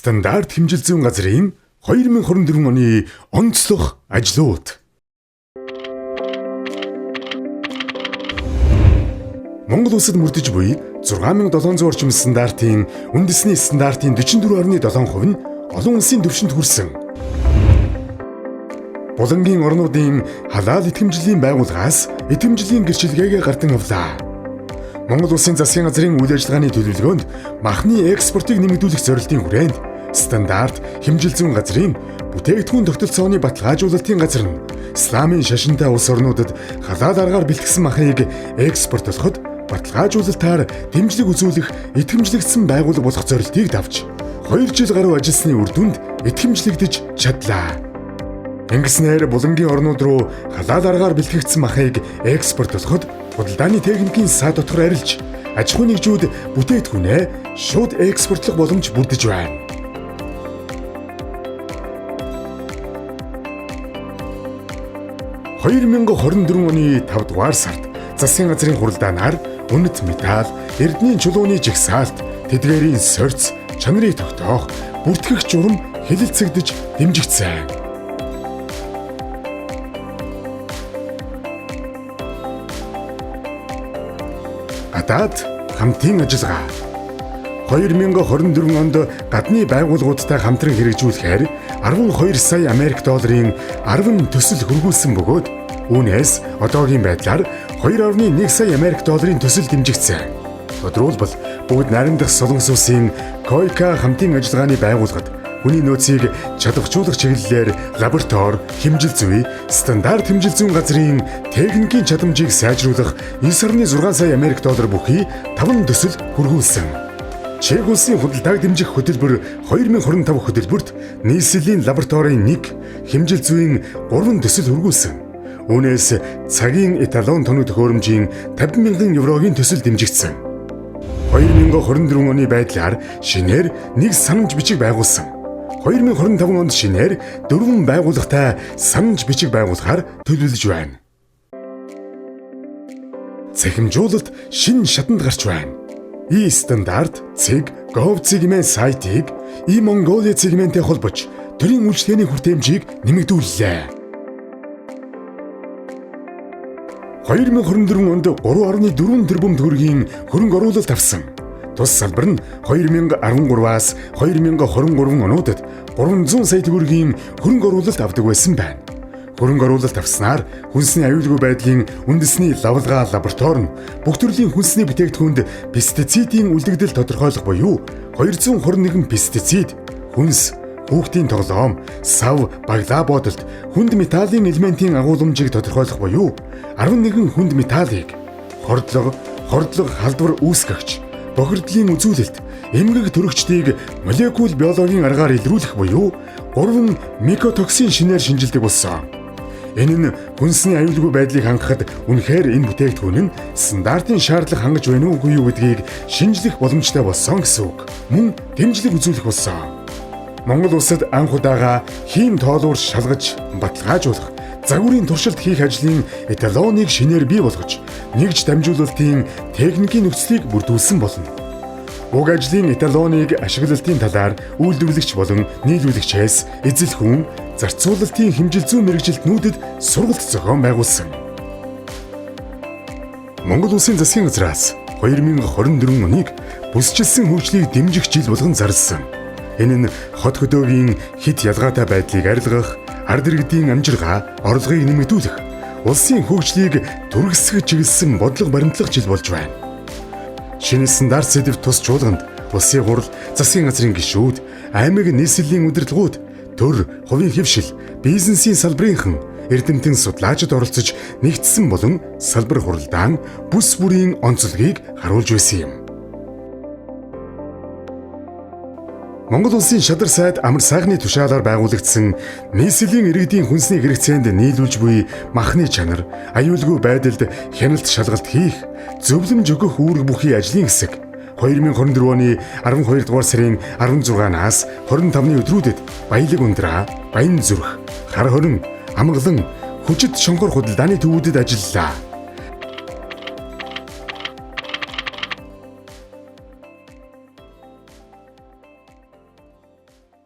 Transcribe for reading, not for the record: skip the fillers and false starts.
Стандарт хэмжил зүйн газрын 2024 оны онцлог ажлууд. Монгол улсад мөрдөж буй 6700 орчим стандартын үндэсний стандартын 44.7% нь олон улсын түвшинд хүрсэн. Булангийн орнуудын халаал итгэмжлэлийн байгууллагаас итгэмжлэлийн гэрчилгээгээ гартан авлаа. Монгол улсын засгийн газрын үйл ажиллагааны төлөвлөгөөнд махны экспортыг нэмэгдүүлэх зорилтын хүрээнд стандарт хэмжил зүйн газрын бүтээгдэхүүн тогтолцооны баталгаажуулалтын газар нь исламын шашинтай улс орнуудад халаал аргаар бэлтгэсэн махыг экспортлоход баталгаажуулалтаар дэмжлэг үзүүлэх итгэмжлэгдсэн байгууллага болох зорилтыг давж 2 жил гаруй ажилласны үр дүнд итгэмжлэгдэж чадлаа. Ингэснээр булангийн орнууд руу халаал аргаар бэлтгэгдсэн махыг экспортлоход худалдааны техникийн саа дотор арилж аж ахуйн нэгжүүд бүтээгдэхүүнээ шууд экспортлох боломж бүрдэж байна. – 2024 оны 5 дугаар сард засгийн газрын хуралдаанаар үнэт металл, эрдэнийн чулууны жигсаалт, тэдгээрийн сорьц, чанарыг тогтоох, бүртгэх журам хэлэлцэгдэж дэмжигдсэн. Гадаад хамтын ажиллагаа 2024 онд гадны байгууллагуудтай хамтран хэрэгжүүлэхээр 12 сая Америк долларын 10 төсөл хөрвүүлсэн бөгөөд үүнээс одоогийн байдлаар 2.1 сая Америк долларын төсөл дэмжигдсэн. Тодорхойлбол бүгд найрамдах Солонгос улсын Койка хамтын ажиллагааны байгууллагад хүний нөөцийг чадваржуулах чиглэлээр лаборатори, хэмжил зүй, стандарт хэмжил зүйн газрын техникийн чадамжийг сайжруулах 9.6 сая Америк доллар бүхий 5 төсөл хөрвүүлсэн. Чех улсын худалдааг дэмжих хөтөлбөр 2025 хөтөлбөрт нийслэлийн лабораторийн 1, хэмжил зүйн 3 төсөл хөрвүүлсэн. Үүнээс цагийн эталон тоног төхөөрөмжийн 50,000 еврогийн төсөл дэмжигдсэн. 2024 оны байдлаар шинээр нэг санамж бичиг байгуулсан. 2025 онд шинээр 4 байгууллагатай санамж бичиг байгуулахаар төлөвлөж байна. Цахимжуулалт шинэ шатанд гарч байна. E-стандарт Gov цэгмэн сайтыг E-Mongolia цэгмэнтэй холбож төрийн үйлчлэгээний хүртээмжийг нэмэгдүүллээ. 2024 онд 3.4 тэрбум төгрөгийн хөрөнгө оруулалт авсан. Тус салбар нь 2013-аас 2023 онуудад 300 сая төгрөгийн хөрөнгө оруулалт авдаг байсан байна. Хөрөнгө оруулалт авснаар хүнсний аюулгүй байдлын үндэсний лавлгаа лаборатори нь бүх төрлийн хүнсний бүтээгдэхүүнд пестицидийн үлдэгдэл тодорхойлох буюу 221 пестицид, хүнс, хүүхдийн тоглоом, сав, баглаа бодолт, хүнд металлын элементийн агуулмжийг тодорхойлох буюу 11 хүнд металлыг, хордлого халдвар үүсгэгч, бохирдлын үзүүлэлт, эмгэг төрөгчдийг молекул биологийн аргаар илрүүлэх буюу 3 микотоксин шинээр шинжилдэг болсон. Энэ нь хүнсний аюулгүй байдлыг хангахад үнэхээр энэ бүтээгдэхүүн нь стандартын шаардлага хангаж байна уугүй юу гэдгийг шинжлэх боломжтой болсон гэсэн үг. Мөн дэмжлэг үзүүлэх болсон. Монгол улсад анх удаага хийм тоолуур шалгаж, баталгаажуулах, загварын туршилт хийх ажлын эталоныг шинээр бий болгож, нэгж дамжуулалтын техникийн нөхцөлийг бүрдүүлсэн болно. Уг ажлын эталоныг ашиглалтын талаар үйлдвэрлэгч болон нийлүүлэгчээс эзэл хүн зарцуулалтын хэмжил зүйн мэргэжилтнүүдэд сургалт зохион байгуулсан. Монгол улсын засгийн газраас 2024 оныг бүсчилсэн хөгжлийг дэмжих жил болгон зарласан. Энэ нь хот хөдөөгийн хит ялгаатай байдлыг арилгах, ард иргэдийн амжиргаа, орлогыг нэмэгдүүлэх, улсын хөгжлийг түргэсгэж чиглэсэн бодлого баримтлах жил болж байна. Шинэ стандарт сэдэв тус чуулганд улсын хурал, засгийн газрын гишүүд, аймаг нийслэлийн удирдлагууд, төр, хувийн хэвшил, бизнесийн салбарынхан, эрдэмтэн судлаачид оролцож нэгдсэн болон салбар хуралдаан, бүс бүрийн онцлогийг харуулж байсан юм. Монгол улсын шадар сайд амар сайхны тушаалаар байгуулагдсан нийслэлийн иргэдийн хүнсний хэрэгцээнд нийлүүлж буй махны чанар, аюулгүй байдалд хяналт шалгалт хийх, зөвлөмж өгөх үүрэг бүхий ажлын хэсэг 2024 оны 12 дугаар сарын 16-наас 25-ны өдрүүдэд Баялаг ундраа, Баян зүрх, Хар хорин, Амгалан, Хүчит шонхор худалдааны төвүүдэд ажиллалаа.